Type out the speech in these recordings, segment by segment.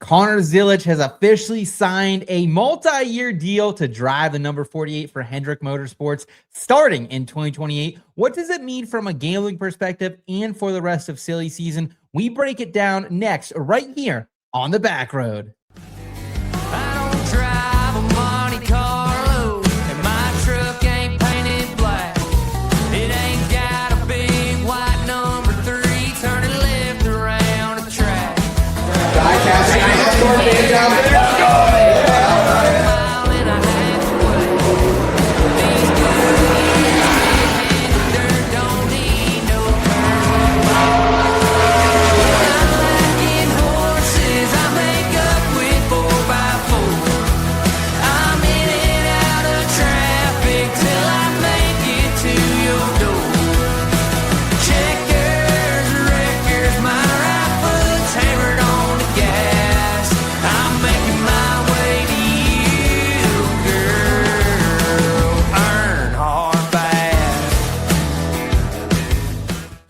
Connor Zilisch has officially signed a multi-year deal to drive the number 48 for Hendrick Motorsports starting in 2028. What does it mean from a gambling perspective and for the rest of silly season? We break it down next, right here on the Backroad. I don't drive a Monte Carlo, and my truck ain't painted black. It ain't got a big white number 3 turning left around the track.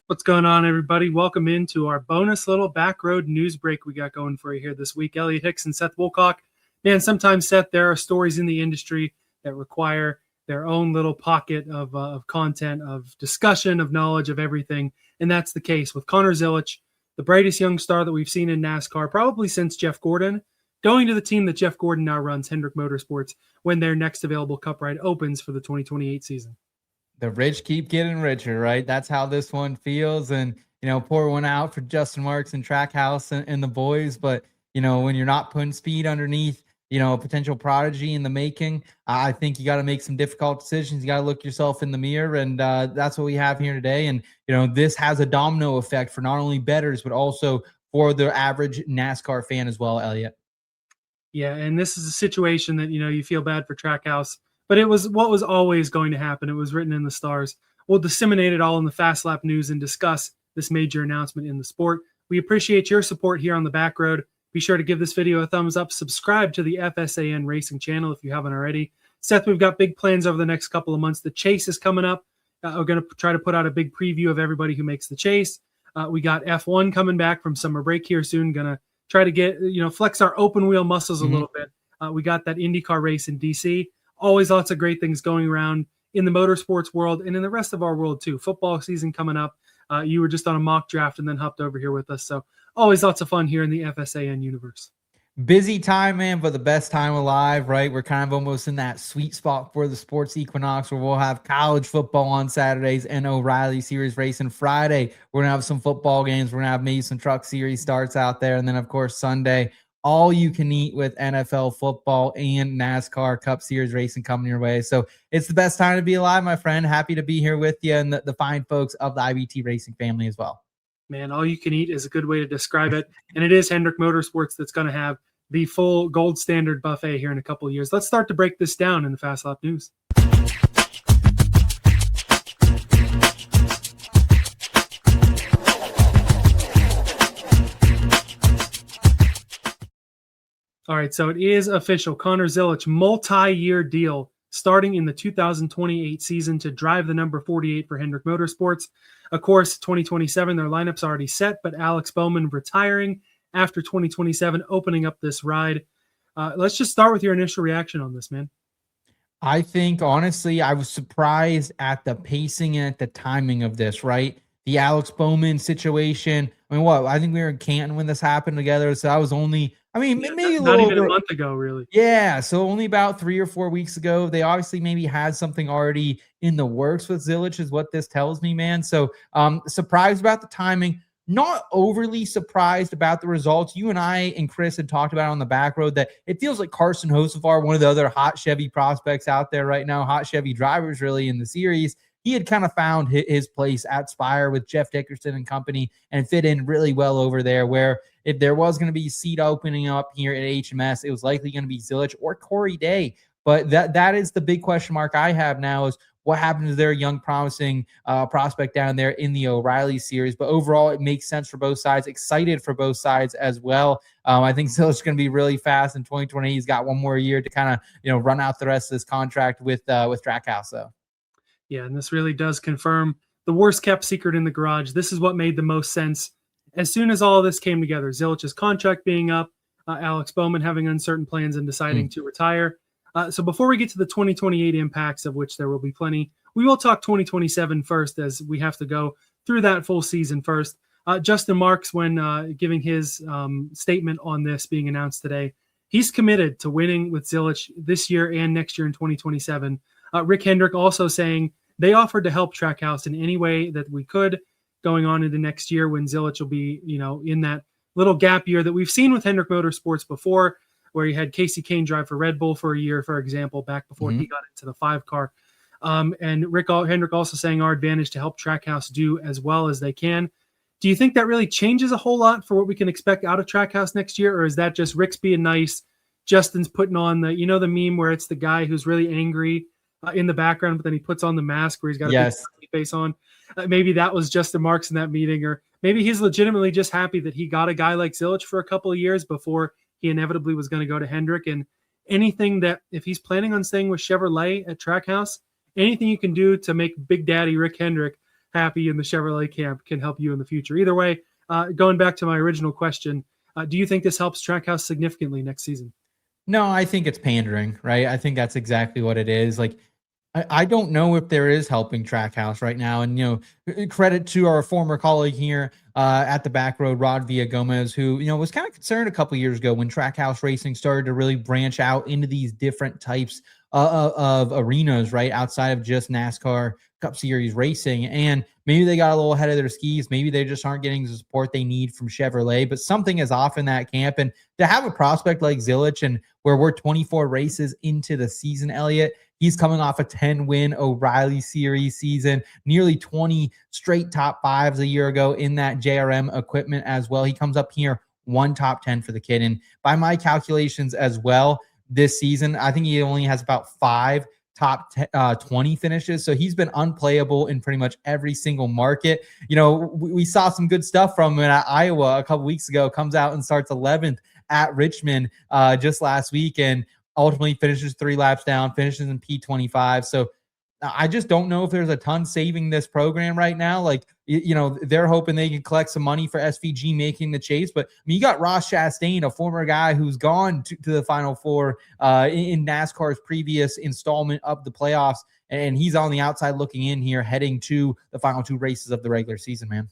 What's going on, everybody? Welcome into our bonus little Backroad news break we got going for you here this week. Elliot Hicks and Seth Woolcock. Man, sometimes, Seth, there are stories in the industry that require their own little pocket of content, of discussion, of knowledge, of everything. And that's the case with Connor Zilisch, the brightest young star that we've seen in NASCAR, probably since Jeff Gordon, going to the team that Jeff Gordon now runs, Hendrick Motorsports, when their next available Cup ride opens for the 2028 season. The rich keep getting richer, right? That's how this one feels. And, pour one out for Justin Marks and Trackhouse and the boys. But, when you're not putting speed underneath, a potential prodigy in the making, I think you got to make some difficult decisions. You got to look yourself in the mirror. And that's what we have here today. And, this has a domino effect for not only bettors, but also for the average NASCAR fan as well, Elliot. Yeah, and this is a situation that, you feel bad for Trackhouse. But it was what was always going to happen. It was written in the stars. We'll disseminate it all in the Fast Lap news and discuss this major announcement in the sport. We appreciate your support here on the Backroad. Be sure to give this video a thumbs up. Subscribe to the FSAN Racing channel if you haven't already. Seth, we've got big plans over the next couple of months. The Chase is coming up. We're going to try to put out a big preview of everybody who makes the Chase. We got F1 coming back from summer break here soon. Going to try to get, flex our open wheel muscles a little bit. We got that IndyCar race in DC. Always lots of great things going around in the motorsports world and in the rest of our world too. Football season coming up. You were just on a mock draft and then hopped over here with us. So always lots of fun here in the FSAN universe. Busy time, man, but the best time alive, right? We're kind of almost in that sweet spot for the sports equinox where we'll have college football on Saturdays and O'Reilly Series racing Friday. We're going to have some football games. We're going to have maybe some truck series starts out there. And then, of course, Sunday, all you can eat with NFL football and NASCAR Cup Series racing coming your way. So it's the best time to be alive, my friend. Happy to be here with you and the fine folks of the IBT Racing family as well. Man, all you can eat is a good way to describe it. And it is Hendrick Motorsports that's going to have the full gold standard buffet here in a couple of years. Let's start to break this down in the Fast Lap news. All right, so it is official. Connor Zilisch, multi-year deal starting in the 2028 season to drive the number 48 for Hendrick Motorsports. Of course, 2027, their lineup's already set, but Alex Bowman retiring after 2027, opening up this ride. Let's just start with your initial reaction on this, man. I think, honestly, I was surprised at the pacing and at the timing of this, right? The Alex Bowman situation. I think we were in Canton when this happened together, so I was only... maybe a not little even a month ago, really. Yeah, so only about 3 or 4 weeks ago. They obviously maybe had something already in the works with Zilisch is what this tells me, man. So surprised about the timing, not overly surprised about the results. You and I and Chris had talked about on the Backroad that it feels like Carson Hocevar, one of the other hot Chevy prospects out there right now, hot Chevy drivers really in the series. He had kind of found his place at Spire with Jeff Dickerson and company and fit in really well over there, where if there was going to be a seat opening up here at HMS, it was likely going to be Zilisch or Corey Day. But that is the big question mark I have now is what happened to their young promising prospect down there in the O'Reilly series. But overall, it makes sense for both sides. Excited for both sides as well. I think Zilisch is going to be really fast in 2020. He's got one more year to kind of run out the rest of this contract with Trackhouse though. Yeah, and this really does confirm the worst kept secret in the garage. This is what made the most sense. As soon as all of this came together, Zilich's contract being up, Alex Bowman having uncertain plans and deciding to retire. So before we get to the 2028 impacts, of which there will be plenty, we will talk 2027 first, as we have to go through that full season first. Justin Marks, when giving his statement on this being announced today, he's committed to winning with Zilisch this year and next year in 2027. Rick Hendrick also saying they offered to help Trackhouse in any way that we could going on into next year when Zilisch will be, in that little gap year that we've seen with Hendrick Motorsports before, where you had Casey Kane drive for Red Bull for a year, for example, back before he got into the 5-car. And Hendrick also saying our advantage to help Trackhouse do as well as they can. Do you think that really changes a whole lot for what we can expect out of Trackhouse next year? Or is that just Rick's being nice, Justin's putting on the meme where it's the guy who's really angry in the background, but then he puts on the mask where he's got a big face on? Maybe that was Justin Marks in that meeting, or maybe he's legitimately just happy that he got a guy like Zilisch for a couple of years before he inevitably was going to go to Hendrick. And anything that, if he's planning on staying with Chevrolet at Trackhouse, anything you can do to make Big Daddy Rick Hendrick happy in the Chevrolet camp can help you in the future. Either way, going back to my original question, do you think this helps Trackhouse significantly next season? No, I think it's pandering, right? I think that's exactly what it is. Like, I don't know if there is helping Trackhouse right now. And, credit to our former colleague here at the Backroad, Rod Villagomez, who, was kind of concerned a couple years ago when Trackhouse racing started to really branch out into these different types of arenas, right? Outside of just NASCAR Cup Series racing. And maybe they got a little ahead of their skis. Maybe they just aren't getting the support they need from Chevrolet, but something is off in that camp. And to have a prospect like Zilisch, and where we're 24 races into the season, Elliot, he's coming off a 10-win O'Reilly Series season, nearly 20 straight top fives a year ago in that JRM equipment as well. He comes up here, 1 top 10 for the kid. And by my calculations as well, this season, I think he only has about 5 top 20 finishes. So he's been unplayable in pretty much every single market. We saw some good stuff from him at Iowa a couple weeks ago, comes out and starts 11th at Richmond just last week, and ultimately finishes 3 laps down, finishes in P25. So I just don't know if there's a ton saving this program right now. Like, they're hoping they can collect some money for SVG making the chase. But you got Ross Chastain, a former guy who's gone to the Final Four in NASCAR's previous installment of the playoffs. And he's on the outside looking in here, heading to the final 2 races of the regular season, man.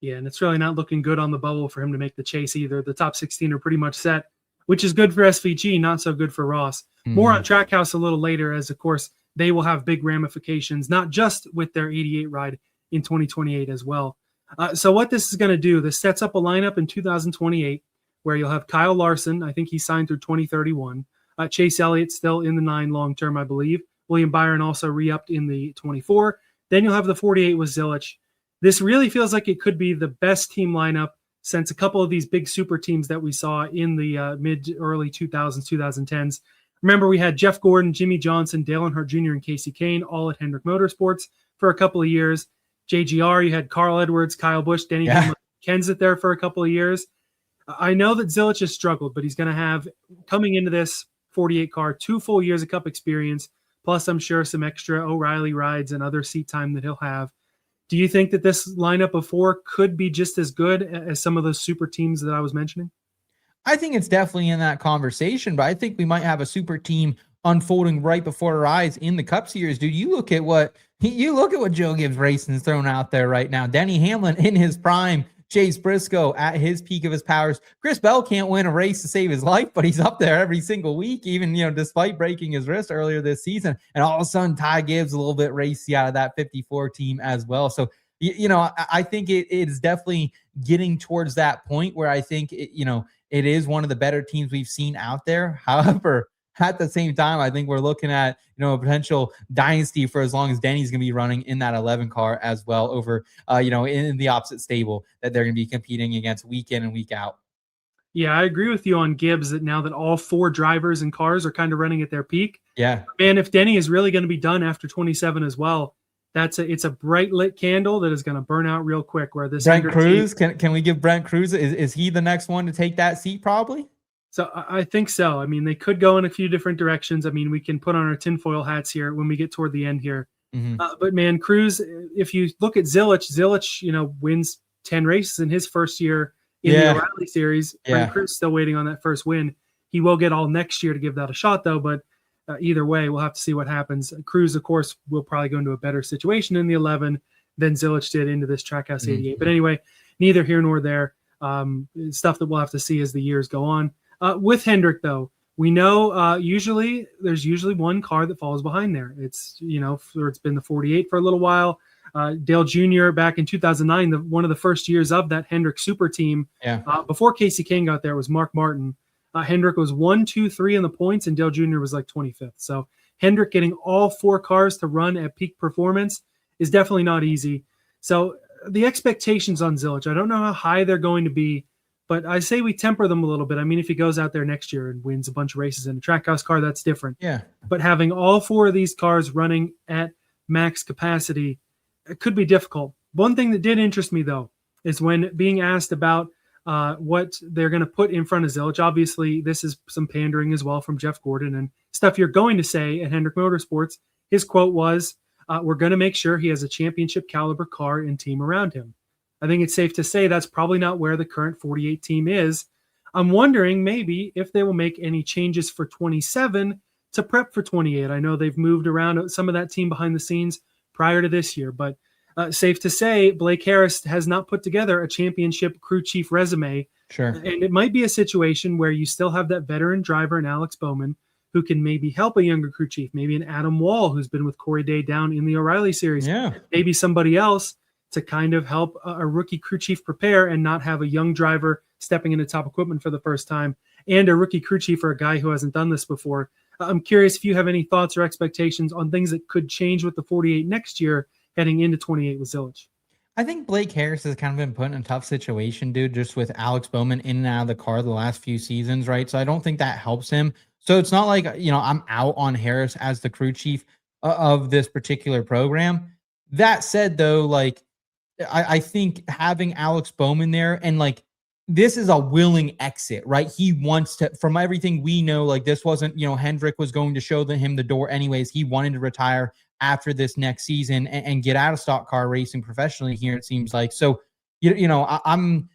Yeah, and it's really not looking good on the bubble for him to make the chase either. The top 16 are pretty much set, which is good for SVG, not so good for Ross. More on Trackhouse a little later, as, of course, they will have big ramifications, not just with their 88 ride in 2028 as well. So what this is going to do, this sets up a lineup in 2028 where you'll have Kyle Larson. I think he signed through 2031. Chase Elliott still in the 9 long-term, I believe. William Byron also re-upped in the 24. Then you'll have the 48 with Zilisch. This really feels like it could be the best team lineup since a couple of these big super teams that we saw in the mid-early 2000s, 2010s. Remember, we had Jeff Gordon, Jimmy Johnson, Dale Earnhardt Jr., and Casey Kane all at Hendrick Motorsports for a couple of years. JGR, you had Carl Edwards, Kyle Busch, Denny Hamlin, Kenseth there for a couple of years. I know that Zilisch has struggled, but he's going to have, coming into this 48 car, 2 full years of Cup experience, plus I'm sure some extra O'Reilly rides and other seat time that he'll have. Do you think that this lineup of 4 could be just as good as some of those super teams that I was mentioning? I think it's definitely in that conversation, but I think we might have a super team unfolding right before our eyes in the Cup Series, dude. You look at what Joe Gibbs Racing is throwing out there right now. Denny Hamlin in his prime, Chase Briscoe at his peak of his powers. Chris Bell can't win a race to save his life, but he's up there every single week, even, despite breaking his wrist earlier this season. And all of a sudden, Ty Gibbs a little bit racy out of that 54 team as well. So, I think it is definitely getting towards that point where I think, it is one of the better teams we've seen out there. However, at the same time, I think we're looking at, a potential dynasty for as long as Denny's going to be running in that 11 car as well over, in the opposite stable that they're going to be competing against week in and week out. Yeah, I agree with you on Gibbs that now that all 4 drivers and cars are kind of running at their peak. Yeah. Man, if Denny is really going to be done after 27 as well, it's a bright lit candle that is going to burn out real quick. Where this Brent Cruz, can we give Brent Cruz, is he the next one to take that seat probably? So I think so. I mean, they could go in a few different directions. I mean, we can put on our tinfoil hats here when we get toward the end here. But man, Cruz, if you look at Zilisch, wins 10 races in his first year in Yeah. the O'Reilly series. Yeah. Brent Cruz still waiting on that first win. He will get all next year to give that a shot, though. But either way, we'll have to see what happens. Cruz, of course, will probably go into a better situation in the 11 than Zilisch did into this Trackhouse 88. But anyway, neither here nor there. Stuff that we'll have to see as the years go on. With Hendrick, though, we know there's usually one car that falls behind there. It's it's been the 48 for a little while. Dale Jr. back in 2009, one of the first years of that Hendrick super team. Yeah. Before Casey Kane got there, it was Mark Martin. Hendrick was 1, 2, 3 in the points, and Dale Jr. was like 25th. So Hendrick getting all 4 cars to run at peak performance is definitely not easy. So the expectations on Zilisch, I don't know how high they're going to be, but I say we temper them a little bit. I mean, if he goes out there next year and wins a bunch of races in a Trackhouse car, that's different. Yeah. But having all 4 of these cars running at max capacity, it could be difficult. One thing that did interest me, though, is when being asked about what they're going to put in front of Zilisch. Obviously, this is some pandering as well from Jeff Gordon and stuff you're going to say at Hendrick Motorsports. His quote was, we're going to make sure he has a championship caliber car and team around him. I think it's safe to say that's probably not where the current 48 team is. I'm wondering maybe if they will make any changes for 27 to prep for 28. I know they've moved around some of that team behind the scenes prior to this year, but safe to say Blake Harris has not put together a championship crew chief resume. Sure. And it might be a situation where you still have that veteran driver in Alex Bowman who can maybe help a younger crew chief, maybe an Adam Wall who's been with Corey Day down in the O'Reilly series. Yeah. Maybe somebody else to kind of help a rookie crew chief prepare and not have a young driver stepping into top equipment for the first time and a rookie crew chief for a guy who hasn't done this before. I'm curious if you have any thoughts or expectations on things that could change with the 48 next year heading into 28 with Zilisch. I think Blake Harris has kind of been put in a tough situation, dude, just with Alex Bowman in and out of the car the last few seasons, right? So I don't think that helps him. So it's not like, I'm out on Harris as the crew chief of this particular program. That said, though, I think having Alex Bowman there and this is a willing exit, right? He wants to, from everything we know, this wasn't, Hendrick was going to show him the door anyways. He wanted to retire after this next season and get out of stock car racing professionally here, it seems like. So, I'm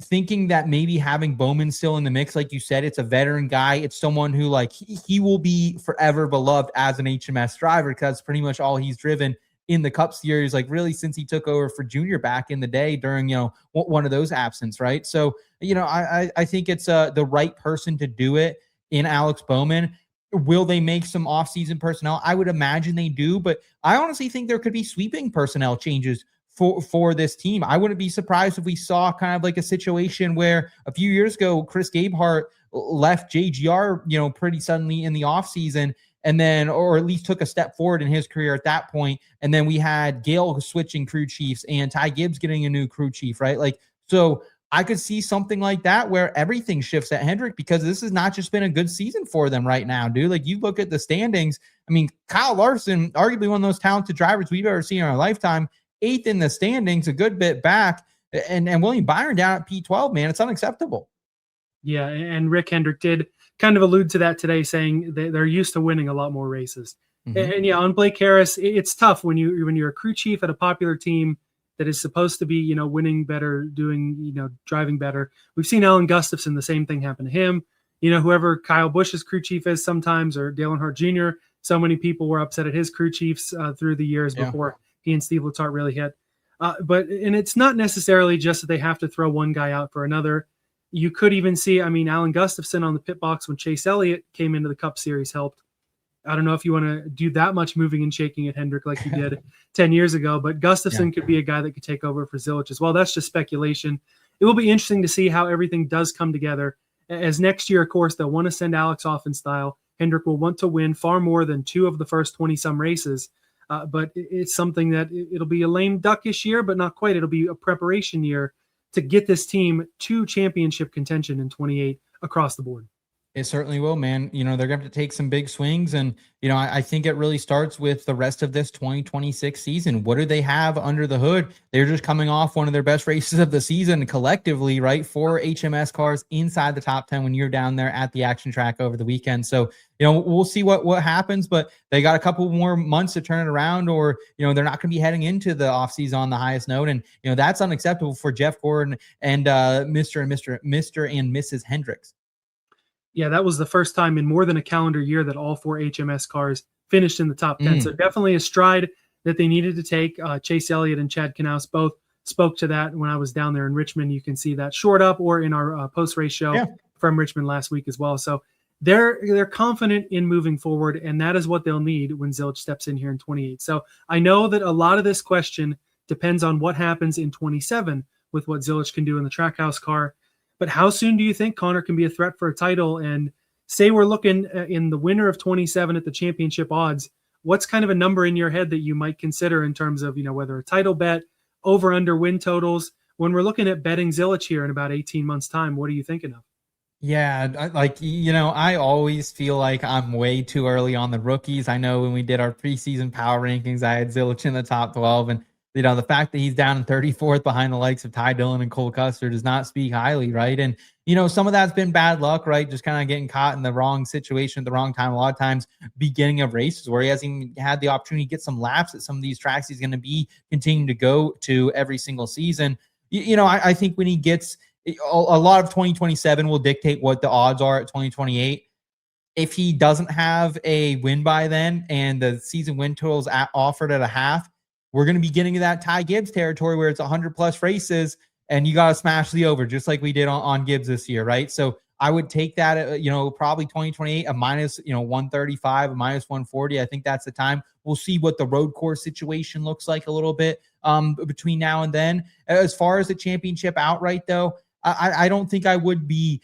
thinking that maybe having Bowman still in the mix, like you said, it's a veteran guy. It's someone who he will be forever beloved as an HMS driver because that's pretty much all he's driven in the Cup Series, really since he took over for Junior back in the day during, one of those absences, right? So, I think it's the right person to do it in Alex Bowman. Will they make some offseason personnel? I would imagine they do, but I honestly think there could be sweeping personnel changes for this team. I wouldn't be surprised if we saw kind of a situation where a few years ago, Chris Gabehart left JGR, pretty suddenly in the offseason, and then, or at least took a step forward in his career at that point. And then we had Gale switching crew chiefs and Ty Gibbs getting a new crew chief, right? So I could see something like that where everything shifts at Hendrick because this has not just been a good season for them right now, dude. You look at the standings. I mean, Kyle Larson, arguably one of the most talented drivers we've ever seen in our lifetime, 8th in the standings, a good bit back. And William Byron down at P12, man, it's unacceptable. Yeah, and Rick Hendrick did kind of allude to that today, saying they're used to winning a lot more races. Mm-hmm. And yeah, on Blake Harris, it's tough when you're a crew chief at a popular team that is supposed to be, winning better, doing, driving better. We've seen Alan Gustafson, the same thing happen to him. Whoever Kyle Busch's crew chief is sometimes, or Dale Earnhardt Jr., so many people were upset at his crew chiefs through the years before he and Steve Letarte really hit. But it's not necessarily just that they have to throw one guy out for another. You could even see, Alan Gustafson on the pit box when Chase Elliott came into the Cup Series helped. I don't know if you want to do that much moving and shaking at Hendrick like you did 10 years ago, but Gustafson could be a guy that could take over for Zilisch as well. That's just speculation. It will be interesting to see how everything does come together. As next year, of course, they'll want to send Alex off in style. Hendrick will want to win far more than 2 of the first 20-some races. But it's something that it'll be a lame duckish year, but not quite. It'll be a preparation year to get this team to championship contention in 28 across the board. It certainly will, man. They're going to have to take some big swings. And, I think it really starts with the rest of this 2026 season. What do they have under the hood? They're just coming off one of their best races of the season collectively, right? 4 HMS cars inside the top 10 when you're down there at the action track over the weekend. So, we'll see what happens, but they got a couple more months to turn it around, or, they're not going to be heading into the offseason on the highest note. And, that's unacceptable for Jeff Gordon and Mr. and Mrs. Hendricks. Yeah, that was the first time in more than a calendar year that all 4 HMS cars finished in the top 10. So definitely a stride that they needed to take. Chase Elliott and Chad Knaus both spoke to that when I was down there in Richmond. You can see that short up or in our post-race show from Richmond last week as well. So they're confident in moving forward, and that is what they'll need when Zilisch steps in here in 28. So I know that a lot of this question depends on what happens in 27 with what Zilisch can do in the Trackhouse car. But how soon do you think Connor can be a threat for a title? And say we're looking in the winter of 27 at the championship odds, what's kind of a number in your head that you might consider in terms of, whether a title bet, over under win totals? When we're looking at betting Zilisch here in about 18 months time, what are you thinking of? Yeah, I always feel like I'm way too early on the rookies. I know when we did our preseason power rankings, I had Zilisch in the top 12, and the fact that he's down in 34th behind the likes of Ty Dillon and Cole Custer does not speak highly, right? And, some of that's been bad luck, right? Just kind of getting caught in the wrong situation at the wrong time. A lot of times beginning of races where he hasn't even had the opportunity to get some laps at some of these tracks he's going to be continuing to go to every single season. I think when he gets a lot of 2027 will dictate what the odds are at 2028. If he doesn't have a win by then and the season win totals offered at a half, we're going to be getting to that Ty Gibbs territory where it's 100 plus races and you got to smash the over just like we did on Gibbs this year, right? So I would take that, probably 2028, a minus, 135, a minus 140. I think that's the time. We'll see what the road course situation looks like a little bit between now and then. As far as the championship outright, though, I don't think I would be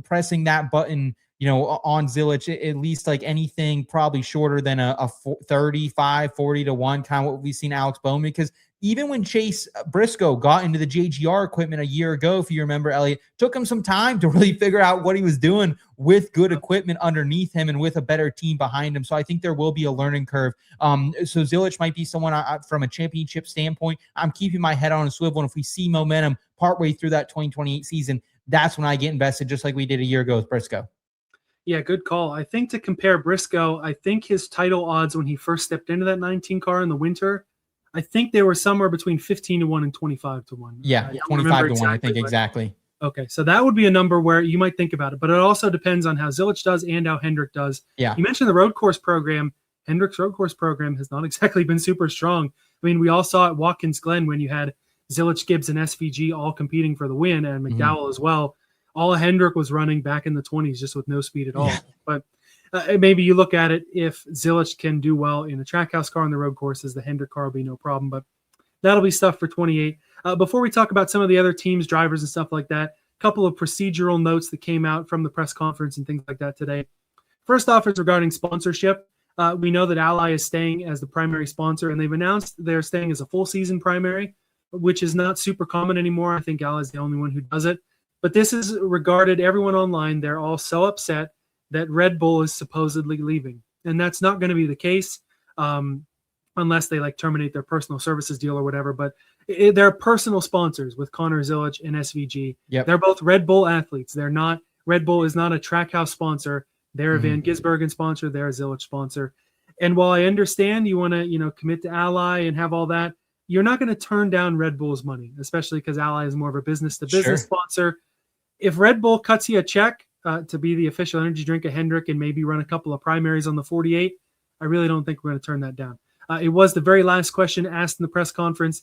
pressing that button on Zilisch, at least like anything probably shorter than a 35, 40 to 1, kind of what we've seen Alex Bowman. Because even when Chase Briscoe got into the JGR equipment a year ago, if you remember, Elliot, took him some time to really figure out what he was doing with good equipment underneath him and with a better team behind him. So I think there will be a learning curve. So Zilisch might be someone from a championship standpoint, I'm keeping my head on a swivel. And if we see momentum partway through that 2028 season, that's when I get invested, just like we did a year ago with Briscoe. Yeah, good call. I think to compare Briscoe, I think his title odds when he first stepped into that 19 car in the winter, I think they were somewhere between 15 to 1 and 25 to 1. Yeah, 25 to 1, I think exactly. Okay, so that would be a number where you might think about it, but it also depends on how Zilisch does and how Hendrick does. Yeah. You mentioned the road course program. Hendrick's road course program has not exactly been super strong. I mean, we all saw at Watkins Glen when you had Zilisch, Gibbs, and SVG all competing for the win, and McDowell as well. All Hendrick was running back in the 20s just with no speed at all. Yeah. But maybe you look at it, if Zilisch can do well in the Trackhouse car on the road courses, the Hendrick car will be no problem. But that'll be stuff for 28. Before we talk about some of the other teams, drivers, and stuff like that, a couple of procedural notes that came out from the press conference and things like that today. First off is regarding sponsorship. We know that Ally is staying as the primary sponsor, and they've announced they're staying as a full season primary, which is not super common anymore. I think Ally is the only one who does it. But this is regarded, everyone online, they're all so upset that Red Bull is supposedly leaving. And that's not going to be the case unless they terminate their personal services deal or whatever. But they're personal sponsors with Connor Zilisch and SVG. Yep. They're both Red Bull athletes. Red Bull is not a Trackhouse sponsor. They're a Van Gisbergen sponsor. They're a Zilisch sponsor. And while I understand you want to, commit to Ally and have all that, you're not going to turn down Red Bull's money, especially because Ally is more of a business-to-business sponsor. If Red Bull cuts you a check to be the official energy drink of Hendrick and maybe run a couple of primaries on the 48, I really don't think we're going to turn that down. It was the very last question asked in the press conference.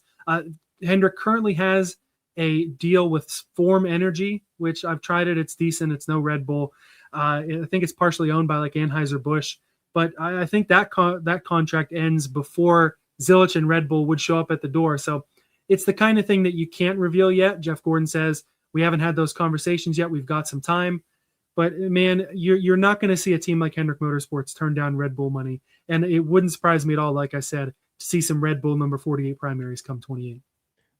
Hendrick currently has a deal with Form Energy, which I've tried it. It's decent. It's no Red Bull. I think it's partially owned by Anheuser-Busch. But I think that contract ends before Zilisch and Red Bull would show up at the door. So it's the kind of thing that you can't reveal yet. Jeff Gordon says, we haven't had those conversations yet. We've got some time. But, man, you're not going to see a team like Hendrick Motorsports turn down Red Bull money. And it wouldn't surprise me at all, like I said, to see some Red Bull number 48 primaries come 28.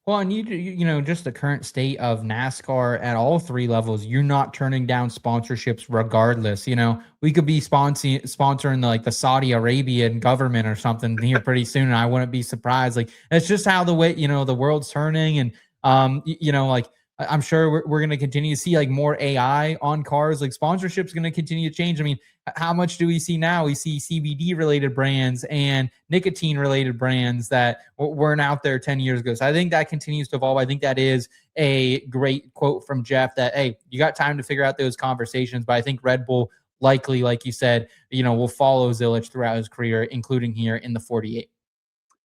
Well, and just the current state of NASCAR at all three levels, you're not turning down sponsorships regardless. We could be sponsoring the Saudi Arabian government or something here pretty soon, and I wouldn't be surprised. Like, that's just how the way, the world's turning. And I'm sure we're going to continue to see like more AI on cars. Like, sponsorship's going to continue to change. I mean, how much do we see now? We see CBD related brands and nicotine related brands that weren't out there 10 years ago. So I think that continues to evolve. I think that is a great quote from Jeff that, hey, you got time to figure out those conversations. But I think Red Bull likely, like you said, will follow Zilisch throughout his career, including here in the 48.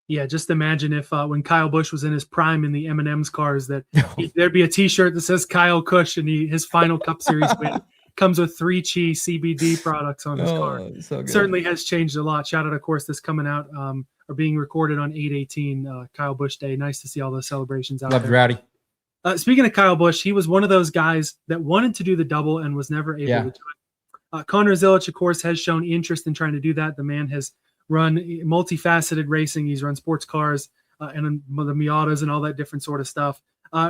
Yeah, just imagine if when Kyle Busch was in his prime in the M&M's cars, that there'd be a T-shirt that says Kyle Cush, and his final Cup Series win comes with 3 Chi CBD products on his car. So certainly has changed a lot. Shout out, of course, this coming out or being recorded on 8/18, Kyle Busch Day. Nice to see all those celebrations out there. Love Rowdy. Speaking of Kyle Busch, he was one of those guys that wanted to do the double and was never able to do it. Connor Zilisch, of course, has shown interest in trying to do that. The man has run multifaceted racing. He's run sports cars and the Miatas and all that different sort of stuff.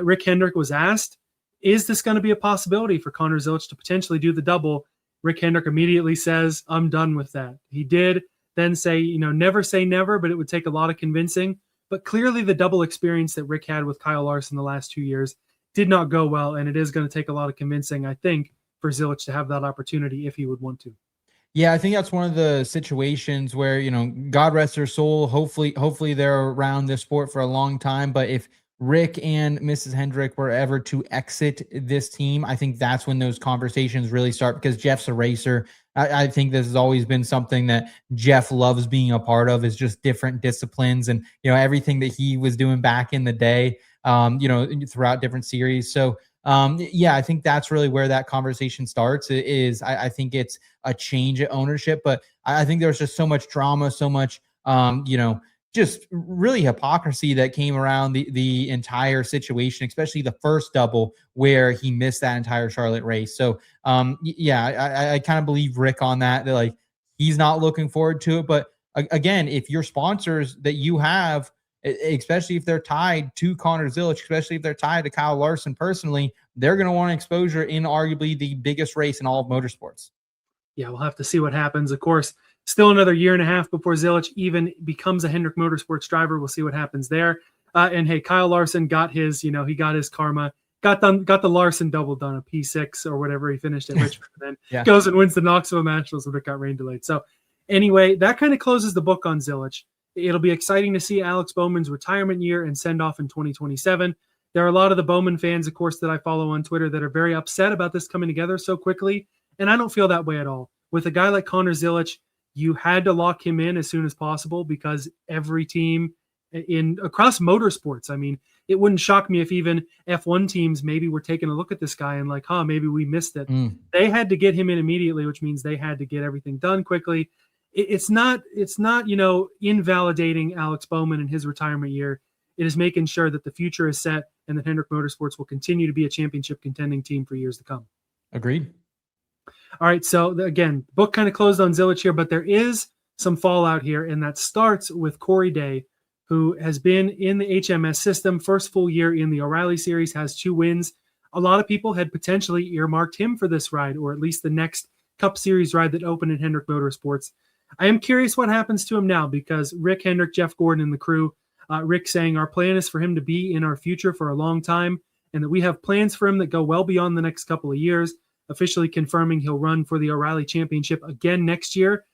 Rick Hendrick was asked, is this going to be a possibility for Connor Zilisch to potentially do the double? Rick Hendrick immediately says, I'm done with that. He did then say, never say never, but it would take a lot of convincing. But clearly the double experience that Rick had with Kyle Larson the last 2 years did not go well, and it is going to take a lot of convincing, I think, for Zilisch to have that opportunity if he would want to. Yeah, I think that's one of the situations where, God rest their soul. Hopefully they're around this sport for a long time. But if Rick and Mrs. Hendrick were ever to exit this team, I think that's when those conversations really start, because Jeff's a racer. I think this has always been something that Jeff loves being a part of, is just different disciplines and, everything that he was doing back in the day, throughout different series. So, I think that's really where that conversation starts. I think it's a change at ownership, but I think there's just so much drama, so much, just really hypocrisy that came around the entire situation, especially the first double where he missed that entire Charlotte race. So, I kind of believe Rick on that like he's not looking forward to it. But again, if your sponsors that you have, especially if they're tied to Connor Zilisch, especially if they're tied to Kyle Larson personally, they're going to want exposure in arguably the biggest race in all of motorsports. Yeah, we'll have to see what happens. Of course, still another year and a half before Zilisch even becomes a Hendrick Motorsports driver. We'll see what happens there. And hey, Kyle Larson got his, he got his karma, got the Larson double done, a P6 or whatever he finished at Richmond, and then goes and wins the Knoxville Nationals when it got rain delayed. So anyway, that kind of closes the book on Zilisch. It'll be exciting to see Alex Bowman's retirement year and send off in 2027. There are a lot of the Bowman fans, of course, that I follow on Twitter that are very upset about this coming together so quickly. And I don't feel that way at all. With a guy like Connor Zilisch, you had to lock him in as soon as possible, because every team across motorsports, I mean, it wouldn't shock me if even F1 teams maybe were taking a look at this guy and like, maybe we missed it. They had to get him in immediately, which means they had to get everything done quickly. It's not, invalidating Alex Bowman in his retirement year. It is making sure that the future is set and that Hendrick Motorsports will continue to be a championship contending team for years to come. Agreed. All right. So again, book kind of closed on Zilisch here, but there is some fallout here. And that starts with Corey Day, who has been in the HMS system, first full year in the O'Reilly series, has 2 wins. A lot of people had potentially earmarked him for this ride, or at least the next Cup Series ride that opened at Hendrick Motorsports. I am curious what happens to him now, because Rick Hendrick, Jeff Gordon, and the crew, Rick saying our plan is for him to be in our future for a long time, and that we have plans for him that go well beyond the next couple of years, officially confirming he'll run for the O'Reilly Championship again next year.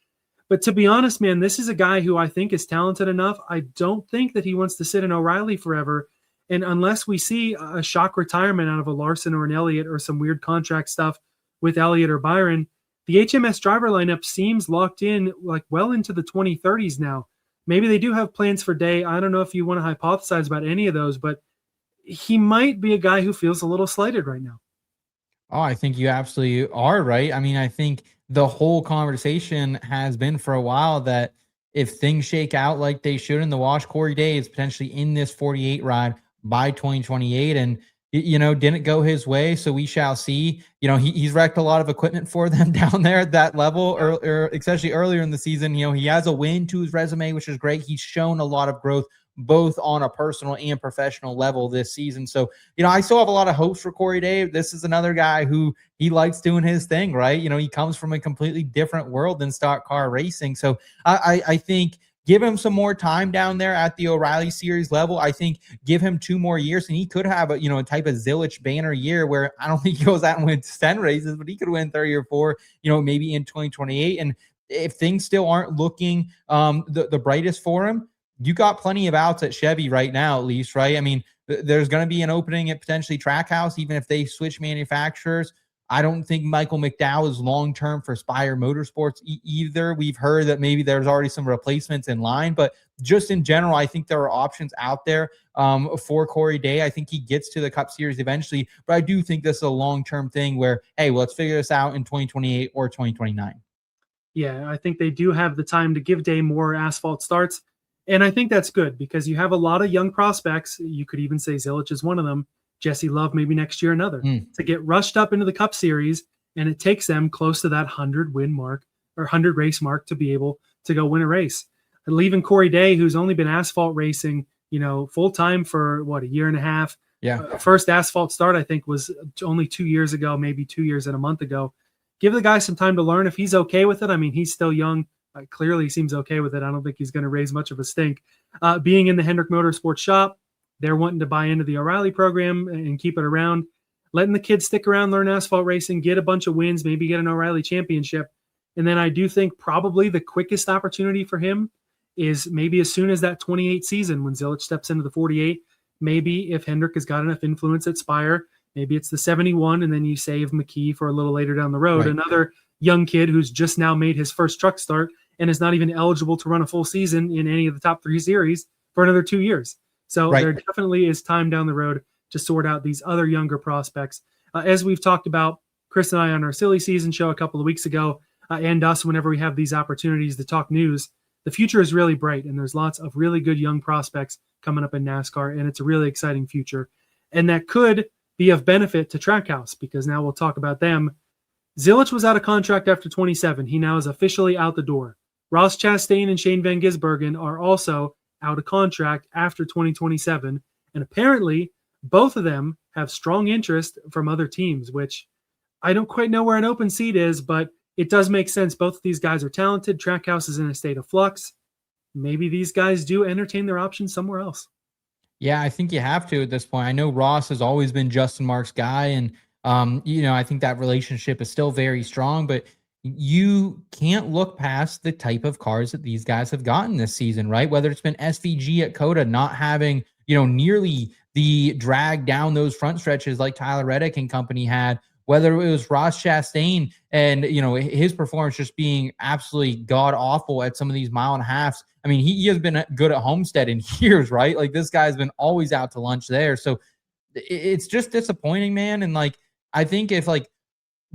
But to be honest, man, this is a guy who I think is talented enough. I don't think that he wants to sit in O'Reilly forever. And unless we see a shock retirement out of a Larson or an Elliott or some weird contract stuff with Elliott or Byron, the HMS driver lineup seems locked in like well into the 2030s now. Maybe they do have plans for Day. I don't know if you want to hypothesize about any of those, but he might be a guy who feels a little slighted right now. Oh, I think you absolutely are right. I mean, I think the whole conversation has been for a while that if things shake out like they should in the wash, Corey Day is potentially in this 48 ride by 2028. And, didn't go his way. So we shall see. He's wrecked a lot of equipment for them down there at that level, or especially earlier in the season. He has a win to his resume, which is great. He's shown a lot of growth both on a personal and professional level this season. So, I still have a lot of hopes for Corey Day. This is another guy who he likes doing his thing, right? He comes from a completely different world than stock car racing. So I think give him some more time down there at the O'Reilly Series level. I think give him 2 more years, and he could have a type of Zilisch banner year where I don't think he goes out and wins 10 races, but he could win 30 or 4, maybe in 2028. And if things still aren't looking the brightest for him, you got plenty of outs at Chevy right now, at least, right? I mean, there's going to be an opening at potentially Trackhouse, even if they switch manufacturers. I don't think Michael McDowell is long-term for Spire Motorsports either. We've heard that maybe there's already some replacements in line, but just in general, I think there are options out there for Corey Day. I think he gets to the Cup Series eventually, but I do think this is a long-term thing where, hey, well, let's figure this out in 2028 or 2029. Yeah, I think they do have the time to give Day more asphalt starts, and I think that's good because you have a lot of young prospects. You could even say Zilisch is one of them. Jesse Love, maybe next year, another, to get rushed up into the Cup Series. And it takes them close to that 100 win mark or 100 race mark to be able to go win a race. And leaving Corey Day, who's only been asphalt racing, full time for a year and a half. Yeah. First asphalt start, I think, was only 2 years ago, maybe 2 years and a month ago. Give the guy some time to learn if he's okay with it. I mean, he's still young. Clearly seems okay with it. I don't think he's going to raise much of a stink. Being in the Hendrick Motorsports shop, they're wanting to buy into the O'Reilly program and keep it around, letting the kids stick around, learn asphalt racing, get a bunch of wins, maybe get an O'Reilly championship. And then I do think probably the quickest opportunity for him is maybe as soon as that 28 season when Zilisch steps into the 48. Maybe if Hendrick has got enough influence at Spire, maybe it's the 71, and then you save McKee for a little later down the road. Right. Another young kid who's just now made his first truck start and is not even eligible to run a full season in any of the top 3 series for another 2 years. So There definitely is time down the road to sort out these other younger prospects. As we've talked about, Chris and I on our Silly Season show a couple of weeks ago, and us whenever we have these opportunities to talk news, the future is really bright, and there's lots of really good young prospects coming up in NASCAR, and it's a really exciting future. And that could be of benefit to Trackhouse, because now we'll talk about them. Zilisch was out of contract after 27. He now is officially out the door. Ross Chastain and Shane Van Gisbergen are also out of contract after 2027, and apparently both of them have strong interest from other teams, which I don't quite know where an open seat is, but it does make sense. Both of these guys are talented. Trackhouse is in a state of flux. Maybe these guys do entertain their options somewhere else. Yeah, I think you have to at this point. I know Ross has always been Justin Marks' guy, and I think that relationship is still very strong, but you can't look past the type of cars that these guys have gotten this season, right? Whether it's been SVG at Coda not having, nearly the drag down those front stretches like Tyler Reddick and company had, whether it was Ross Chastain and, his performance just being absolutely god awful at some of these mile and a halves. I mean, he has been good at Homestead in years, right? Like this guy's been always out to lunch there. So it's just disappointing, man. And I think if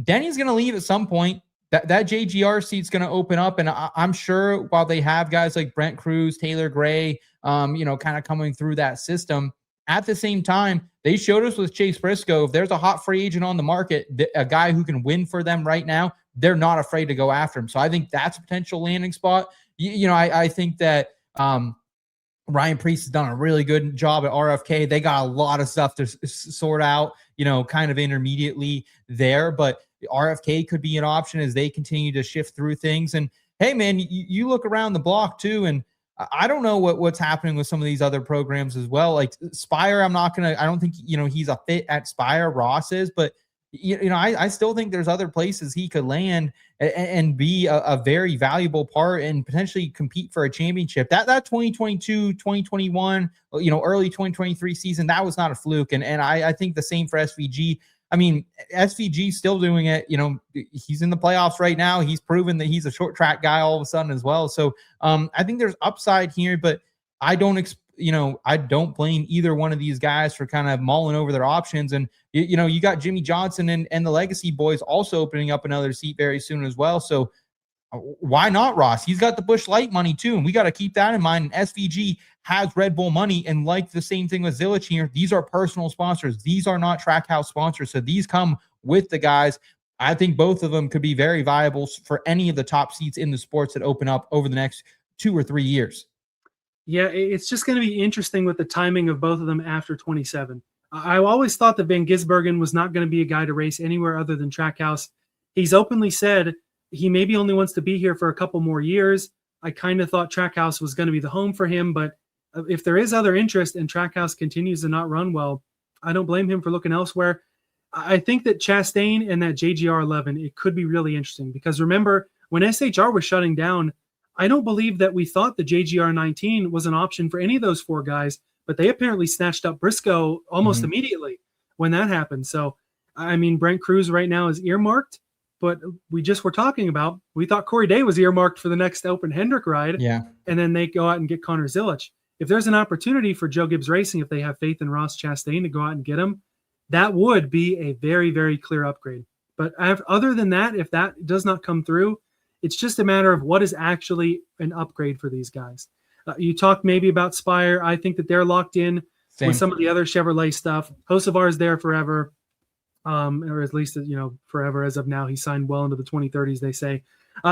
Denny's going to leave at some point, that JGR seat's going to open up. And I'm sure while they have guys like Brent Cruz, Taylor Gray, kind of coming through that system, at the same time, they showed us with Chase Briscoe, if there's a hot free agent on the market, a guy who can win for them right now, they're not afraid to go after him. So I think that's a potential landing spot. I think that Ryan Preece has done a really good job at RFK. They got a lot of stuff to sort out, kind of intermediately there, but RFK could be an option as they continue to shift through things. And hey, man, you look around the block too, and I don't know what's happening with some of these other programs as well. Like Spire, I don't think, he's a fit at Spire. Ross is, but I still think there's other places he could land and be a very valuable part and potentially compete for a championship. That 2022, 2021, early 2023 season, that was not a fluke. And I think the same for SVG. I mean, SVG still doing it. He's in the playoffs right now. He's proven that he's a short track guy all of a sudden as well. So I think there's upside here, but I don't blame either one of these guys for kind of mulling over their options. And, you got Jimmy Johnson and the Legacy boys also opening up another seat very soon as well. So why not Ross? He's got the Busch Light money too. And we got to keep that in mind. And SVG has Red Bull money. And like the same thing with Zilisch here, these are personal sponsors. These are not Trackhouse sponsors. So these come with the guys. I think both of them could be very viable for any of the top seats in the sports that open up over the next 2 or 3 years. Yeah, it's just going to be interesting with the timing of both of them after 27. I always thought that Van Gisbergen was not going to be a guy to race anywhere other than Trackhouse. He's openly said he maybe only wants to be here for a couple more years. I kind of thought Trackhouse was going to be the home for him, but if there is other interest and Trackhouse continues to not run well, I don't blame him for looking elsewhere. I think that Chastain and that JGR 11, it could be really interesting because remember when SHR was shutting down, I don't believe that we thought the JGR 19 was an option for any of those four guys, but they apparently snatched up Briscoe almost immediately when that happened. So, I mean, Brent Cruz right now is earmarked, but we just were talking about, we thought Corey Day was earmarked for the next Open Hendrick ride. Yeah. And then they go out and get Connor Zilisch. If there's an opportunity for Joe Gibbs Racing, if they have faith in Ross Chastain to go out and get him, that would be a very, very clear upgrade. But other than that, if that does not come through, it's just a matter of what is actually an upgrade for these guys. You talked maybe about Spire. I think that they're locked in with some of the other Chevrolet stuff. Hocevar is there forever, or at least, forever as of now. He signed well into the 2030s, they say.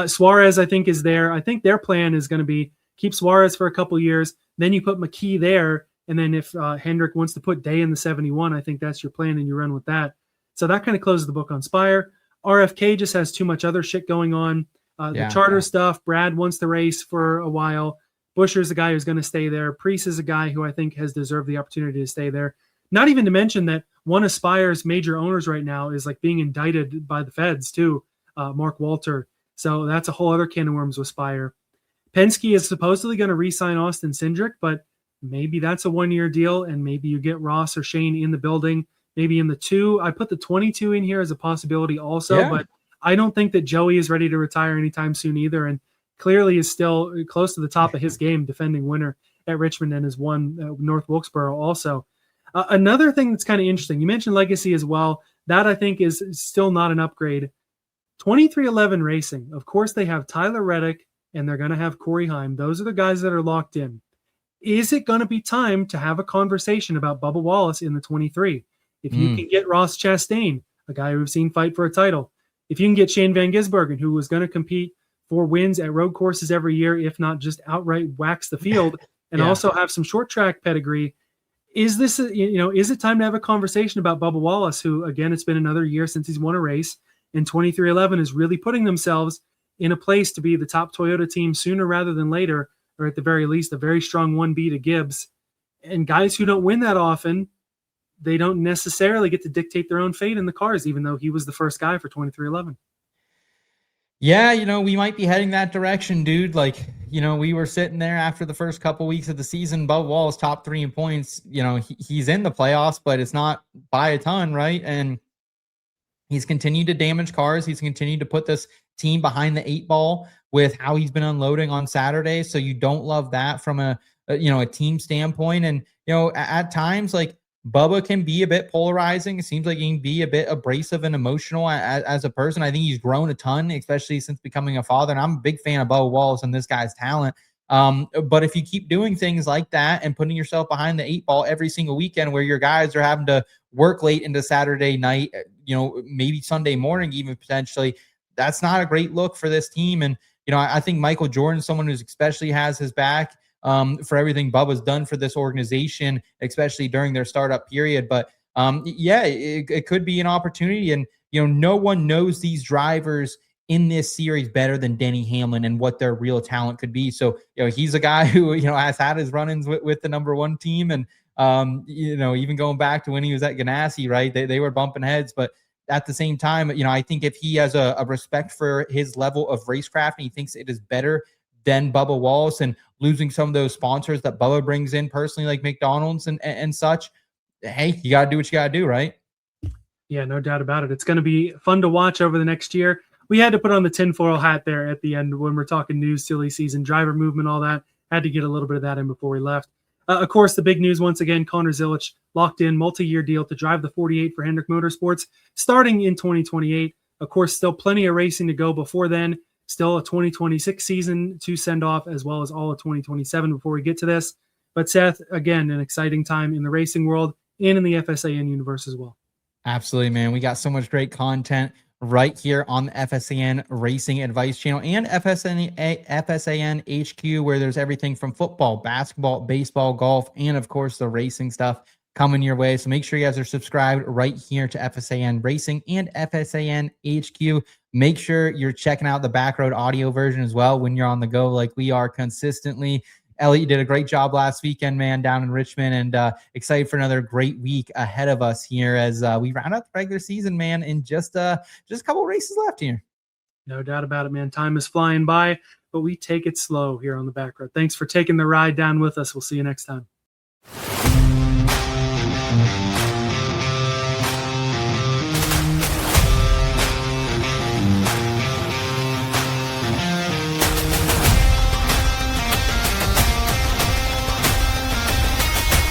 Suarez, I think, is there. I think their plan is going to be keep Suarez for a couple years. Then you put McKee there. And then if Hendrick wants to put Day in the 71, I think that's your plan and you run with that. So that kind of closes the book on Spire. RFK just has too much other shit going on. The charter stuff, Brad wants to race for a while. Buscher's a guy who's going to stay there. Priest is a guy who I think has deserved the opportunity to stay there. Not even to mention that one of Spire's major owners right now is like being indicted by the feds too, Mark Walter. So that's a whole other can of worms with Spire. Penske is supposedly going to re-sign Austin Cindric, but maybe that's a one-year deal, and maybe you get Ross or Shane in the building, maybe in the 2. I put the 22 in here as a possibility also, but I don't think that Joey is ready to retire anytime soon either, and clearly is still close to the top of his game, defending winner at Richmond and has won North Wilkesboro also. Another thing that's kind of interesting, you mentioned Legacy as well. That I think is still not an upgrade. 2311 Racing, of course, they have Tyler Reddick and they're going to have Corey Heim. Those are the guys that are locked in. Is it going to be time to have a conversation about Bubba Wallace in the 23? If you can get Ross Chastain, a guy we've seen fight for a title, if you can get Shane Van Gisbergen, who was going to compete for wins at road courses every year, if not just outright wax the field, and also have some short track pedigree, is this, is it time to have a conversation about Bubba Wallace, who, again, it's been another year since he's won a race, and 2311 is really putting themselves in a place to be the top Toyota team sooner rather than later, or at the very least, a very strong 1B to Gibbs. And guys who don't win that often, they don't necessarily get to dictate their own fate in the cars, even though he was the first guy for 2311. Yeah, we might be heading that direction, dude. Like, we were sitting there after the first couple weeks of the season. Bubba Wallace top 3 in points. He's in the playoffs, but it's not by a ton, right? And he's continued to damage cars. He's continued to put this team behind the 8 ball with how he's been unloading on Saturday. So you don't love that from a team standpoint. And, at times, like, Bubba can be a bit polarizing. It seems like he can be a bit abrasive and emotional as a person. I think he's grown a ton, especially since becoming a father. And I'm a big fan of Bubba Wallace and this guy's talent. But if you keep doing things like that and putting yourself behind the 8 ball every single weekend where your guys are having to work late into Saturday night, maybe Sunday morning, even potentially, that's not a great look for this team. And, I think Michael Jordan, someone who's especially has his back for everything Bubba's done for this organization, especially during their startup period. But it could be an opportunity. And, no one knows these drivers in this series better than Denny Hamlin and what their real talent could be. So, he's a guy who, has had his run-ins with the number 1 team. And, even going back to when he was at Ganassi, right, they were bumping heads. But at the same time, I think if he has a respect for his level of racecraft and he thinks it is better than Bubba Wallace and losing some of those sponsors that Bubba brings in personally, like McDonald's and such, hey, you got to do what you got to do, right? Yeah, no doubt about it. It's going to be fun to watch over the next year. We had to put on the tinfoil hat there at the end when we're talking news, silly season, driver movement, all that. Had to get a little bit of that in before we left. Of course, the big news once again, Connor Zilisch locked in multi-year deal to drive the 48 for Hendrick Motorsports starting in 2028. Of course, still plenty of racing to go before then. Still a 2026 season to send off, as well as all of 2027 before we get to this. But Seth, again, an exciting time in the racing world and in the FSAN universe as well. Absolutely, man. We got so much great content right here on the FSAN Racing Advice channel and FSAN HQ, where there's everything from football, basketball, baseball, golf, and of course the racing stuff coming your way. So make sure you guys are subscribed right here to FSAN Racing and FSAN HQ. Make sure you're checking out the Backroad audio version as well when you're on the go, like we are consistently. Elliot, you did a great job last weekend, man, down in Richmond, and excited for another great week ahead of us here as we round out the regular season, man, and just a couple races left here. No doubt about it, man. Time is flying by, but we take it slow here on the Backroad. Thanks for taking the ride down with us. We'll see you next time.